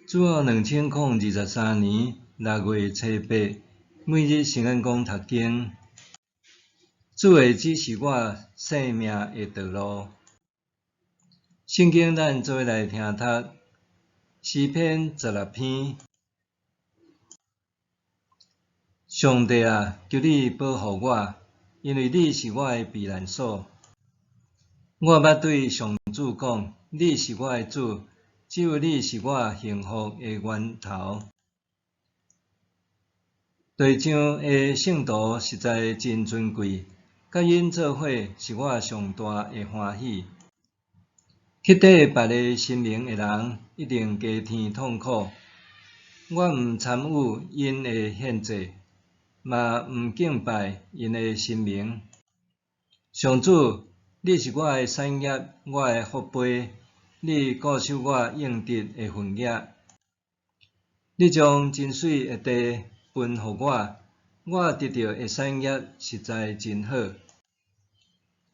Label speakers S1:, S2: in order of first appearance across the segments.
S1: 主后2023年6月初8，每日圣恩讲读经。主的只是我生命的道路。圣经咱做来听读，诗篇16篇。上帝啊，求你保护我，因为你是我的避难所。我捌对上主讲，你是我的主，只有你是我幸福的源头。地上的圣徒实在真尊贵，甲因做伙是我上大的欢喜。去底别个神明的人，一定加添痛苦。我毋参与因的献祭，嘛毋敬拜因的神明。上主，你是我的产业，我的福杯，你固守我应得的份额。你将真水的地分予我，我得到的产业实在真好。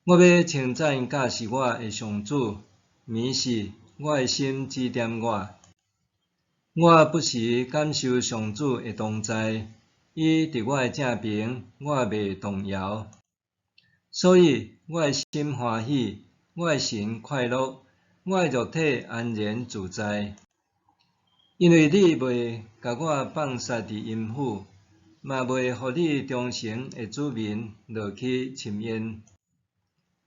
S1: 我要称赞教示我的上主，眠时我的心指点我。我不时感受上主的同在，伊伫我的正边，我袂动摇。所以我的心欢喜，我的神快乐，我的肉体安然自在。因为你袂甲我放杀伫阴府，嘛袂互你忠诚的子民落去深渊。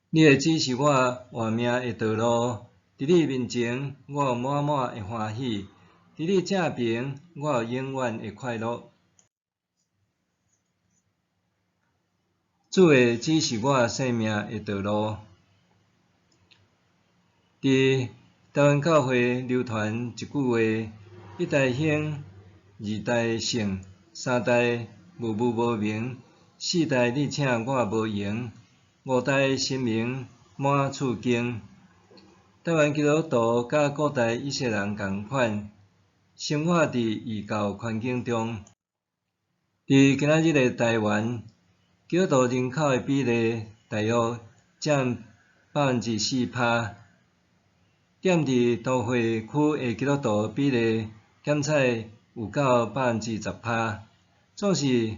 S1: 你会指示我活命的道路，伫你面前我有满满的欢喜，伫你正边我有永远的快乐。主会指示我生命的道路。伫台湾教会流传一句话：一代兴，二代盛，三代默默无名，四代你请我无闲，五代神明满厝经。台湾基督徒甲古代以色列人同款，生活伫异教环境中。伫今仔日的台湾，基督徒人口的比例大约占4%，踮伫都会区的基督徒比例减菜有到10%，总是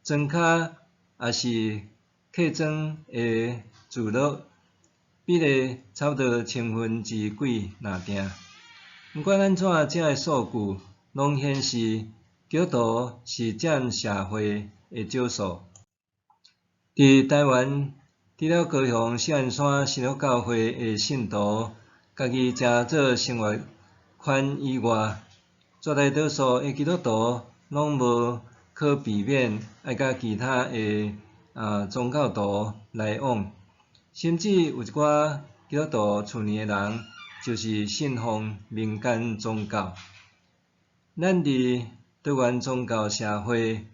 S1: 庄脚也是客庄的聚落比例差不多2/10几若定。毋管安怎，这个数据拢显示基督徒是占社会的少数。伫台湾，除了高雄圣安山新乐教会的信徒家己正做生活款以外，绝大多数的基督徒拢无可避免爱甲其他的宗教徒来往，甚至有一寡基督徒厝里的人就是信奉民间宗教。咱伫多元宗教社会，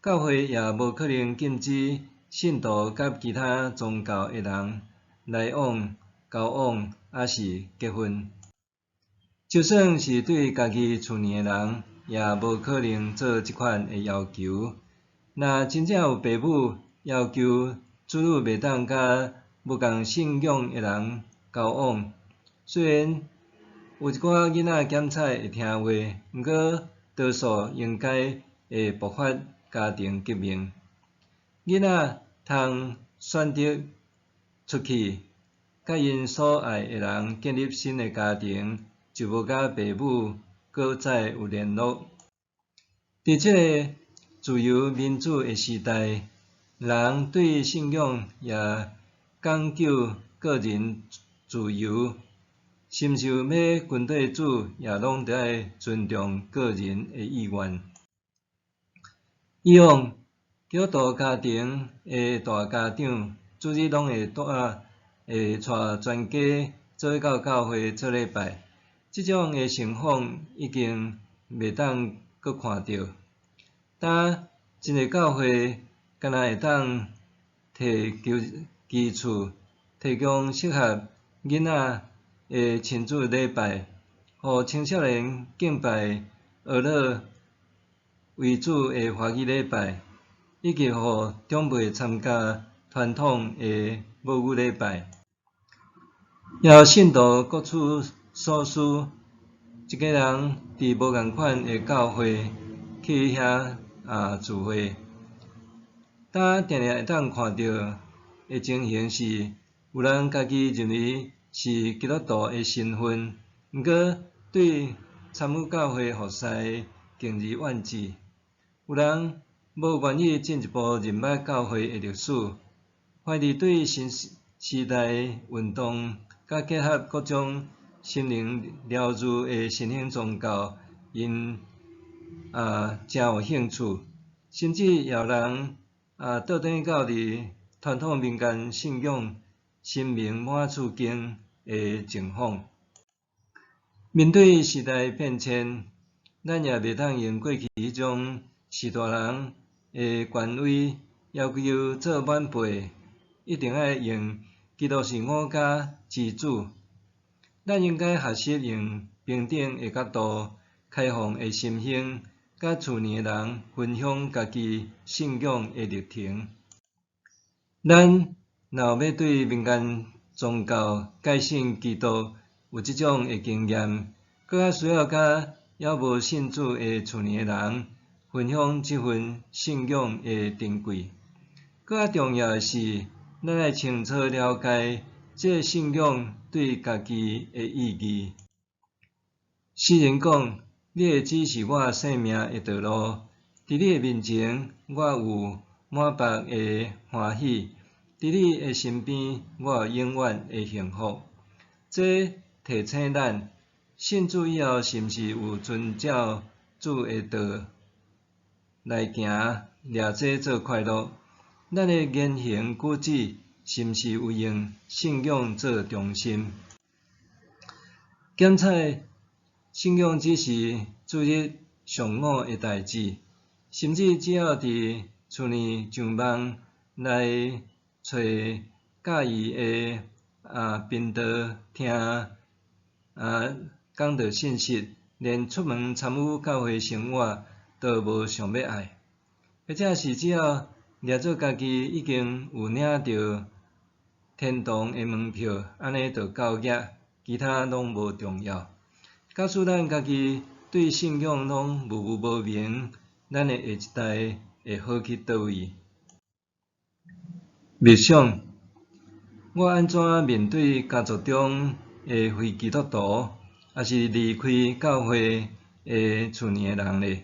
S1: 教会也无可能禁止信徒甲其他宗教的人来往、交往，还是结婚。就算是对家己厝里的人，也无可能做即款的要求。若真正有父母要求子女袂当甲无共信仰的人交往，虽然有一寡囡仔检采会听话，毋过多数应该会爆发家庭革命。囡仔通选择出去，甲因所爱的人建立新的家庭，就无甲父母搁再有联络。伫这个自由民主的时代，人对信仰也讲究个人自由，甚至要军队主也拢得爱尊重个人的意愿。以往基督徒家庭的大家长，主日拢会带全家做伙到教会做礼拜。即种的情况已经袂当搁看到。当一个教会敢若会当摕基础提供适合囡仔的亲子礼拜，互青少年敬拜俄勒为主的华语礼拜，以及互长辈参加传统的母语礼拜。也有信徒各处所需，一个人伫无共款的教会去遐聚会，咱定定会当看到的情形是，有人家己认为是基督徒的身份，毋过对参与教会服侍敬而远之。有人无愿意进一步认捌教会的历史，反而对新时代运动甲结合各种心灵疗愈的新兴宗教，因真有兴趣，甚至也有人倒转到伫传统民间信仰神明满处经的情况。面对时代变迁，咱也袂当用过去迄种士大人的权威要求做晚辈，一定要用基督是我家之主。咱应该学习用平等的角度、开放的心胸，甲厝里的人分享家己信仰的历程。咱若要对民间宗教改信基督有即种的经验，搁较需要甲还无信主的厝里的人分享即份信仰的珍贵。搁较重要的是，咱要清楚了解这信仰对家己的意义。诗人讲：“你会指示我生命的道路，伫你的面前，我有满腹的欢喜；伫你的身边，我有永远的幸福。”这提醒咱，信主以后是毋是有遵照主的道来行，掠这做快乐？咱的言行举止是毋是有用信仰做中心？检查信仰只是注入上午的代志，甚至只要伫厝里上网来找介意的频道听讲道信息，连出门参与教会生活都无想要爱，或者是只要掠做家己已经有领到天堂的门票，安尼就够额，其他拢无重要。假使咱家己对信仰拢模糊无明，咱的下一代会好去倒位？默想：我安怎面对家族中的非基督徒，也是离开教会的厝里的人呢？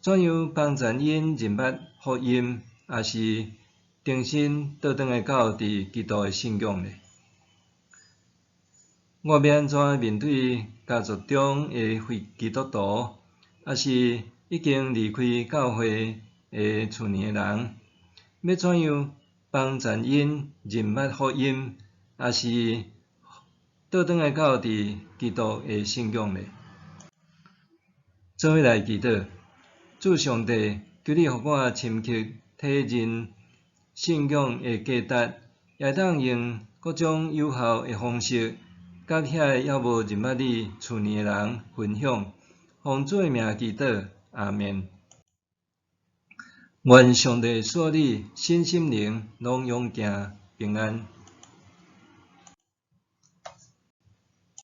S1: 怎样帮助因认捌福音，也是重新倒转来到伫基督的信仰呢？我要安怎面对家族中的非基督徒，也是已经离开教会的厝里的人？要怎样帮助因认捌福音，也是倒转来到伫基督的信仰呢？做伙来祈祷，主上帝，求你互我深刻体认信仰的价值，也当用各种有效的方式，甲遐还无认捌你厝里的人分享。奉主的名祈祷，阿们。愿上帝赐你身心灵拢永行平安。